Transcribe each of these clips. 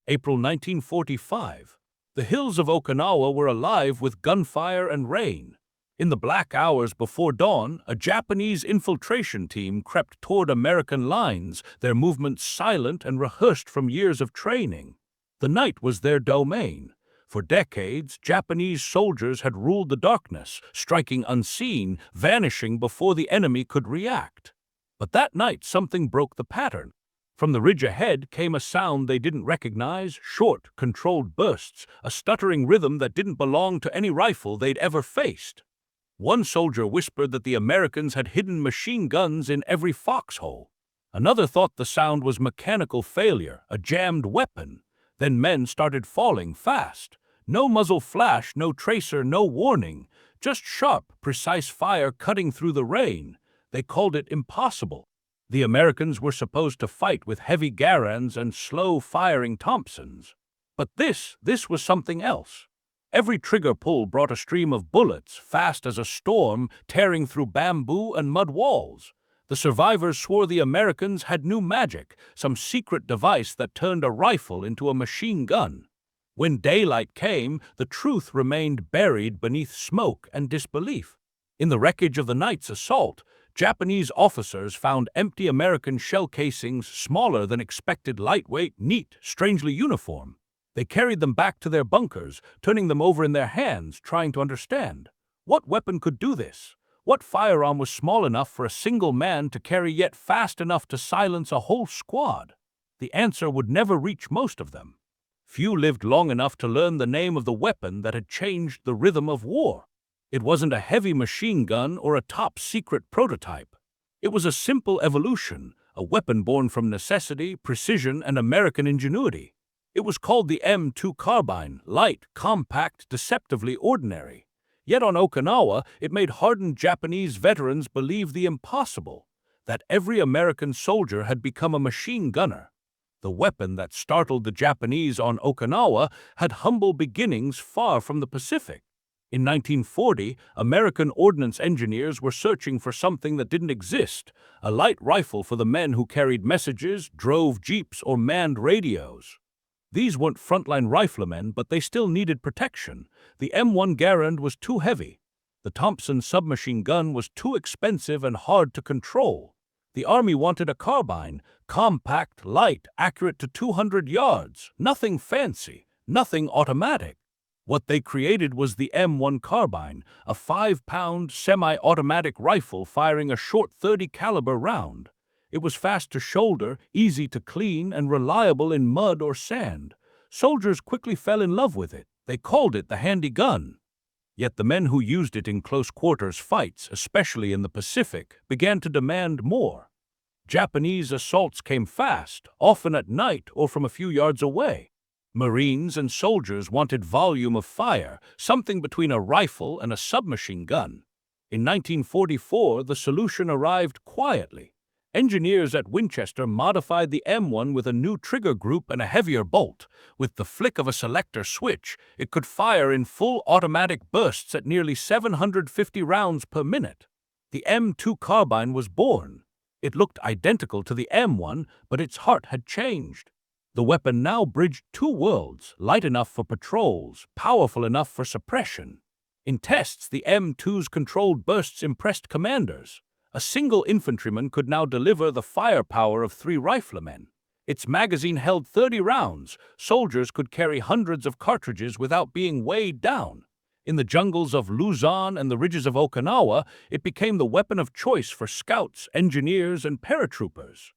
April 1945. The hills of Okinawa were alive with gunfire and rain. In the black hours before dawn, a Japanese infiltration team crept toward American lines, their movements silent and rehearsed from years of training. The night was their domain. For decades, Japanese soldiers had ruled the darkness, striking unseen, vanishing before the enemy could react. But that night something broke the pattern. From the ridge ahead came a sound they didn't recognize, short, controlled bursts, a stuttering rhythm that didn't belong to any rifle they'd ever faced. One soldier whispered that the Americans had hidden machine guns in every foxhole. Another thought the sound was mechanical failure, a jammed weapon. Then men started falling fast. No muzzle flash, no tracer, no warning. Just sharp, precise fire cutting through the rain. They called it impossible. The Americans were supposed to fight with heavy Garans and slow-firing Thompsons. But this was something else. Every trigger pull brought a stream of bullets, fast as a storm, tearing through bamboo and mud walls. The survivors swore the Americans had new magic, some secret device that turned a rifle into a machine gun. When daylight came, the truth remained buried beneath smoke and disbelief. In the wreckage of the night's assault, Japanese officers found empty American shell casings, smaller than expected, lightweight, neat, strangely uniform. They carried them back to their bunkers, turning them over in their hands, trying to understand. What weapon could do this? What firearm was small enough for a single man to carry yet fast enough to silence a whole squad? The answer would never reach most of them. Few lived long enough to learn the name of the weapon that had changed the rhythm of war. It wasn't a heavy machine gun or a top-secret prototype. It was a simple evolution, a weapon born from necessity, precision, and American ingenuity. It was called the M2 Carbine, light, compact, deceptively ordinary. Yet on Okinawa, it made hardened Japanese veterans believe the impossible, that every American soldier had become a machine gunner. The weapon that startled the Japanese on Okinawa had humble beginnings far from the Pacific. In 1940, American ordnance engineers were searching for something that didn't exist, a light rifle for the men who carried messages, drove jeeps, or manned radios. These weren't frontline riflemen, but they still needed protection. The M1 Garand was too heavy. The Thompson submachine gun was too expensive and hard to control. The Army wanted a carbine, compact, light, accurate to 200 yards, nothing fancy, nothing automatic. What they created was the M1 Carbine, a 5-pound semi-automatic rifle firing a short .30 caliber round. It was fast to shoulder, easy to clean, and reliable in mud or sand. Soldiers quickly fell in love with it. They called it the handy gun. Yet the men who used it in close-quarters fights, especially in the Pacific, began to demand more. Japanese assaults came fast, often at night or from a few yards away. Marines and soldiers wanted volume of fire, something between a rifle and a submachine gun. In 1944, the solution arrived quietly. Engineers at Winchester modified the M1 with a new trigger group and a heavier bolt. With the flick of a selector switch, it could fire in full automatic bursts at nearly 750 rounds per minute. The M2 Carbine was born. It looked identical to the M1, but its heart had changed. The weapon now bridged two worlds, light enough for patrols, powerful enough for suppression. In tests, the M2's controlled bursts impressed commanders. A single infantryman could now deliver the firepower of 3 riflemen. Its magazine held 30 rounds. Soldiers could carry hundreds of cartridges without being weighed down. In the jungles of Luzon and the ridges of Okinawa, it became the weapon of choice for scouts, engineers, and paratroopers.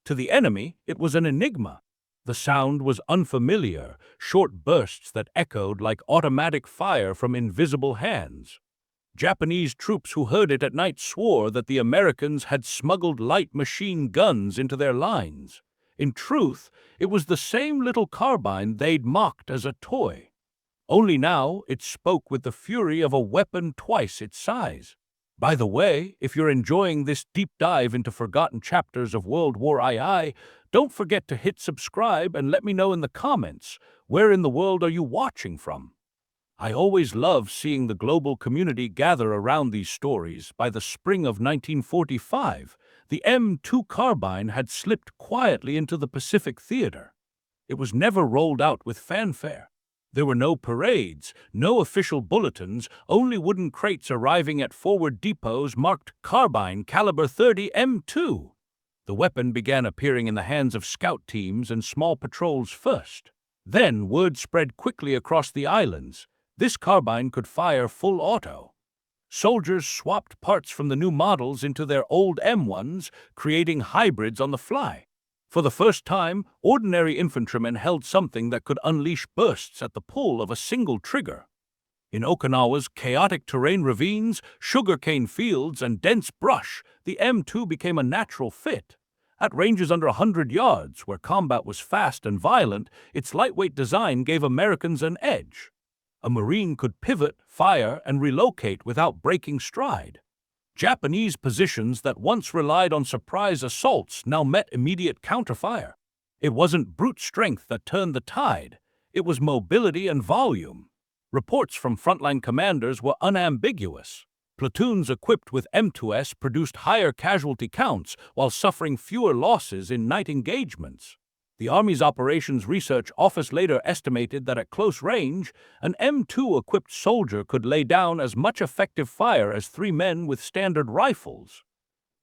To the enemy, it was an enigma. The sound was unfamiliar, short bursts that echoed like automatic fire from invisible hands. Japanese troops who heard it at night swore that the Americans had smuggled light machine guns into their lines. In truth, it was the same little carbine they'd mocked as a toy. Only now it spoke with the fury of a weapon twice its size. By the way, if you're enjoying this deep dive into forgotten chapters of World War II, don't forget to hit subscribe and let me know in the comments, where in the world are you watching from? I always love seeing the global community gather around these stories. By the spring of 1945, the M2 Carbine had slipped quietly into the Pacific theater. It was never rolled out with fanfare. There were no parades, no official bulletins, only wooden crates arriving at forward depots marked Carbine Caliber 30 M2. The weapon began appearing in the hands of scout teams and small patrols first. Then word spread quickly across the islands. This carbine could fire full auto. Soldiers swapped parts from the new models into their old M1s, creating hybrids on the fly. For the first time, ordinary infantrymen held something that could unleash bursts at the pull of a single trigger. In Okinawa's chaotic terrain ravines, sugarcane fields, and dense brush, the M2 became a natural fit. At ranges under 100 yards, where combat was fast and violent, its lightweight design gave Americans an edge. A Marine could pivot, fire, and relocate without breaking stride. Japanese positions that once relied on surprise assaults now met immediate counterfire. It wasn't brute strength that turned the tide. It was mobility and volume. Reports from frontline commanders were unambiguous. Platoons equipped with M2s produced higher casualty counts while suffering fewer losses in night engagements. The Army's Operations Research Office later estimated that at close range, an M2-equipped soldier could lay down as much effective fire as 3 men with standard rifles.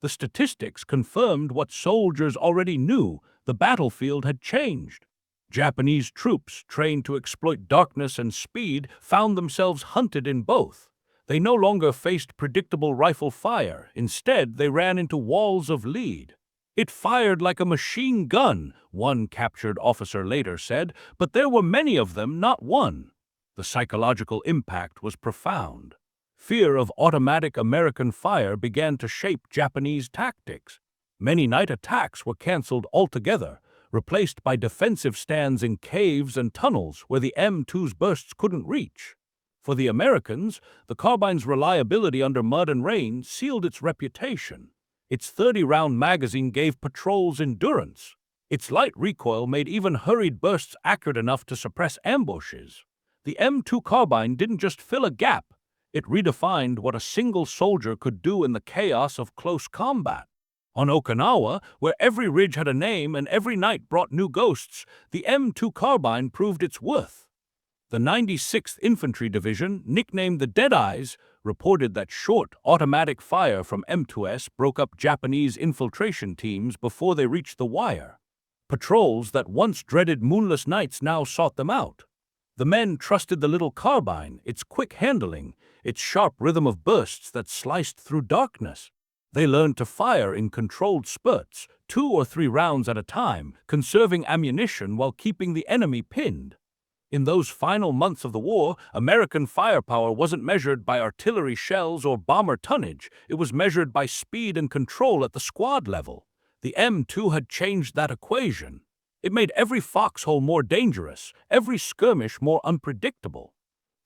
The statistics confirmed what soldiers already knew: the battlefield had changed. Japanese troops, trained to exploit darkness and speed, found themselves hunted in both. They no longer faced predictable rifle fire. Instead, they ran into walls of lead. "It fired like a machine gun," one captured officer later said, "but there were many of them, not one." The psychological impact was profound. Fear of automatic American fire began to shape Japanese tactics. Many night attacks were canceled altogether, replaced by defensive stands in caves and tunnels where the M2's bursts couldn't reach. For the Americans, the carbine's reliability under mud and rain sealed its reputation. Its 30-round magazine gave patrols endurance. Its light recoil made even hurried bursts accurate enough to suppress ambushes. The M2 Carbine didn't just fill a gap, it redefined what a single soldier could do in the chaos of close combat. On Okinawa, where every ridge had a name and every night brought new ghosts, the M2 Carbine proved its worth. The 96th Infantry Division, nicknamed the Deadeyes, reported that short, automatic fire from M2s broke up Japanese infiltration teams before they reached the wire. Patrols that once dreaded moonless nights now sought them out. The men trusted the little carbine, its quick handling, its sharp rhythm of bursts that sliced through darkness. They learned to fire in controlled spurts, 2 or 3 rounds at a time, conserving ammunition while keeping the enemy pinned. In those final months of the war, American firepower wasn't measured by artillery shells or bomber tonnage. It was measured by speed and control at the squad level. The M2 had changed that equation. It made every foxhole more dangerous, every skirmish more unpredictable.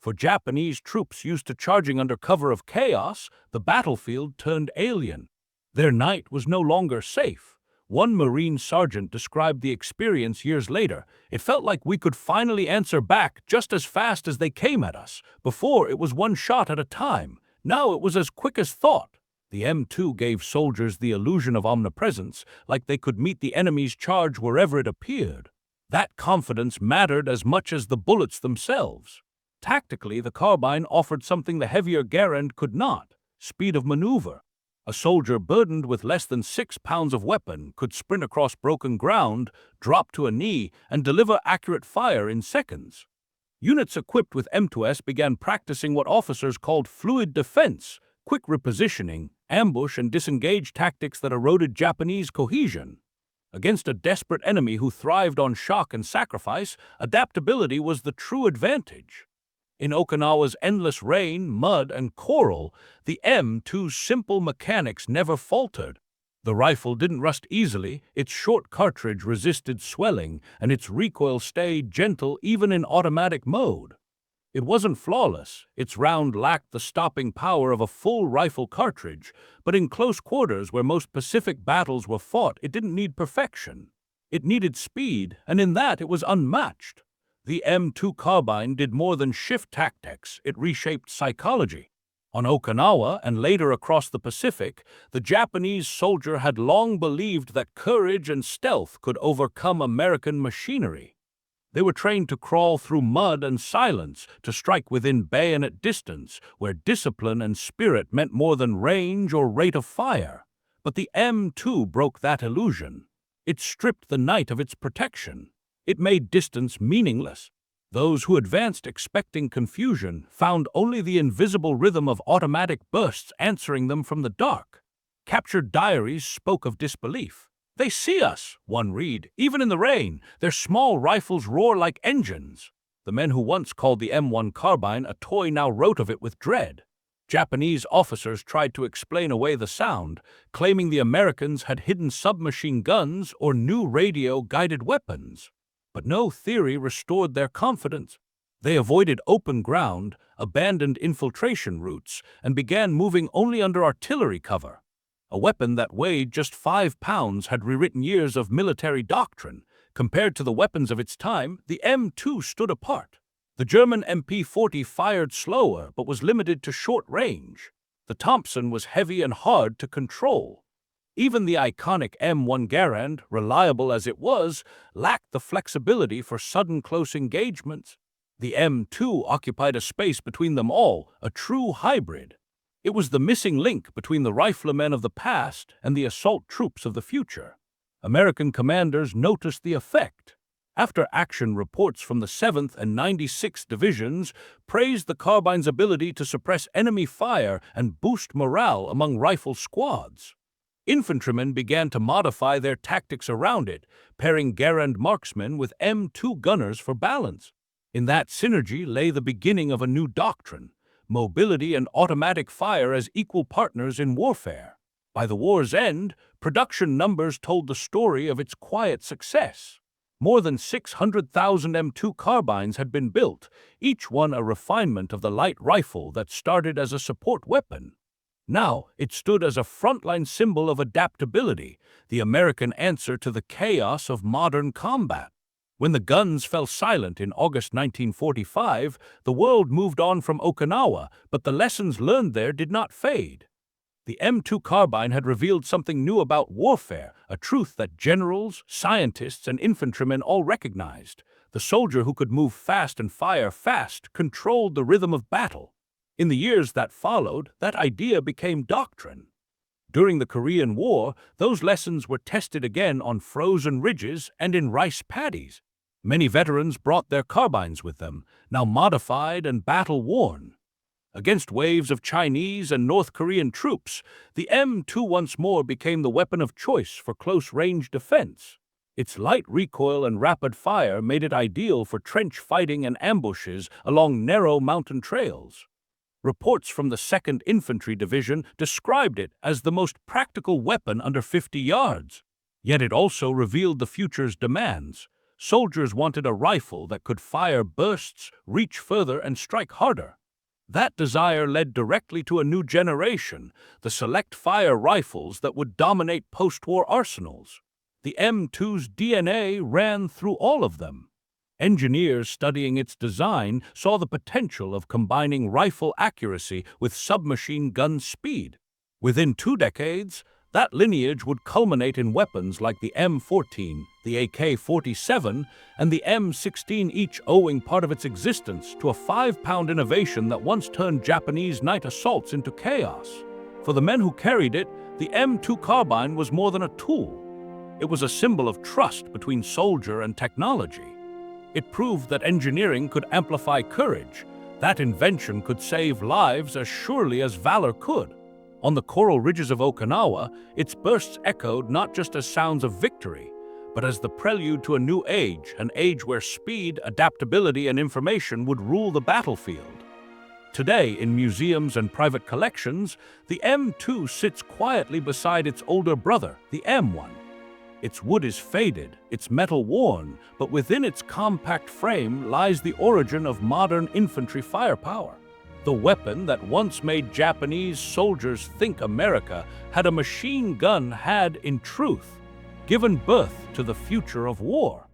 For Japanese troops used to charging under cover of chaos, the battlefield turned alien. Their night was no longer safe. One Marine sergeant described the experience years later. "It felt like we could finally answer back just as fast as they came at us. Before, it was one shot at a time. Now it was as quick as thought." The M2 gave soldiers the illusion of omnipresence, like they could meet the enemy's charge wherever it appeared. That confidence mattered as much as the bullets themselves. Tactically, the carbine offered something the heavier Garand could not: speed of maneuver. A soldier burdened with less than 6 pounds of weapon could sprint across broken ground, drop to a knee, and deliver accurate fire in seconds. Units equipped with M2s began practicing what officers called fluid defense, quick repositioning, ambush and disengage tactics that eroded Japanese cohesion. Against a desperate enemy who thrived on shock and sacrifice, adaptability was the true advantage. In Okinawa's endless rain, mud, and coral, the M2's simple mechanics never faltered. The rifle didn't rust easily, its short cartridge resisted swelling, and its recoil stayed gentle even in automatic mode. It wasn't flawless. Its round lacked the stopping power of a full rifle cartridge, but in close quarters where most Pacific battles were fought, it didn't need perfection. It needed speed, and in that it was unmatched. The M2 Carbine did more than shift tactics, it reshaped psychology. On Okinawa and later across the Pacific, the Japanese soldier had long believed that courage and stealth could overcome American machinery. They were trained to crawl through mud and silence, to strike within bayonet distance, where discipline and spirit meant more than range or rate of fire. But the M2 broke that illusion. It stripped the night of its protection. It made distance meaningless. Those who advanced expecting confusion found only the invisible rhythm of automatic bursts answering them from the dark. Captured diaries spoke of disbelief. "They see us," one read. "Even in the rain, their small rifles roar like engines." The men who once called the M1 Carbine a toy now wrote of it with dread. Japanese officers tried to explain away the sound, claiming the Americans had hidden submachine guns or new radio-guided weapons. But no theory restored their confidence. They avoided open ground, abandoned infiltration routes, and began moving only under artillery cover. A weapon that weighed just 5 pounds had rewritten years of military doctrine. Compared to the weapons of its time, the M2 stood apart. The German MP-40 fired slower but was limited to short range. The Thompson was heavy and hard to control. Even the iconic M1 Garand, reliable as it was, lacked the flexibility for sudden close engagements. The M2 occupied a space between them all, a true hybrid. It was the missing link between the riflemen of the past and the assault troops of the future. American commanders noticed the effect. After-action reports from the 7th and 96th Divisions praised the carbine's ability to suppress enemy fire and boost morale among rifle squads. Infantrymen began to modify their tactics around it, pairing Garand marksmen with M2 gunners for balance. In that synergy lay the beginning of a new doctrine: mobility and automatic fire as equal partners in warfare. By the war's end, production numbers told the story of its quiet success. More than 600,000 M2 carbines had been built, each one a refinement of the light rifle that started as a support weapon. Now it stood as a frontline symbol of adaptability, the American answer to the chaos of modern combat. When the guns fell silent in August 1945, the world moved on from Okinawa, but the lessons learned there did not fade. The M2 carbine had revealed something new about warfare, a truth that generals, scientists, and infantrymen all recognized. The soldier who could move fast and fire fast controlled the rhythm of battle. In the years that followed, that idea became doctrine. During the Korean War, those lessons were tested again on frozen ridges and in rice paddies. Many veterans brought their carbines with them, now modified and battle-worn. Against waves of Chinese and North Korean troops, the M2 once more became the weapon of choice for close-range defense. Its light recoil and rapid fire made it ideal for trench fighting and ambushes along narrow mountain trails. Reports from the 2nd Infantry Division described it as the most practical weapon under 50 yards. Yet it also revealed the future's demands. Soldiers wanted a rifle that could fire bursts, reach further, and strike harder. That desire led directly to a new generation, the select-fire rifles that would dominate post-war arsenals. The M2's DNA ran through all of them. Engineers studying its design saw the potential of combining rifle accuracy with submachine gun speed. Within 2 decades, that lineage would culminate in weapons like the M14, the AK-47, and the M16, each owing part of its existence to a 5-pound innovation that once turned Japanese night assaults into chaos. For the men who carried it, the M2 carbine was more than a tool. It was a symbol of trust between soldier and technology. It proved that engineering could amplify courage, that invention could save lives as surely as valor could. On the coral ridges of Okinawa, its bursts echoed not just as sounds of victory, but as the prelude to a new age, an age where speed, adaptability, and information would rule the battlefield. Today, in museums and private collections, the M2 sits quietly beside its older brother, the M1. Its wood is faded, its metal worn, but within its compact frame lies the origin of modern infantry firepower. The weapon that once made Japanese soldiers think America had a machine gun had, in truth, given birth to the future of war.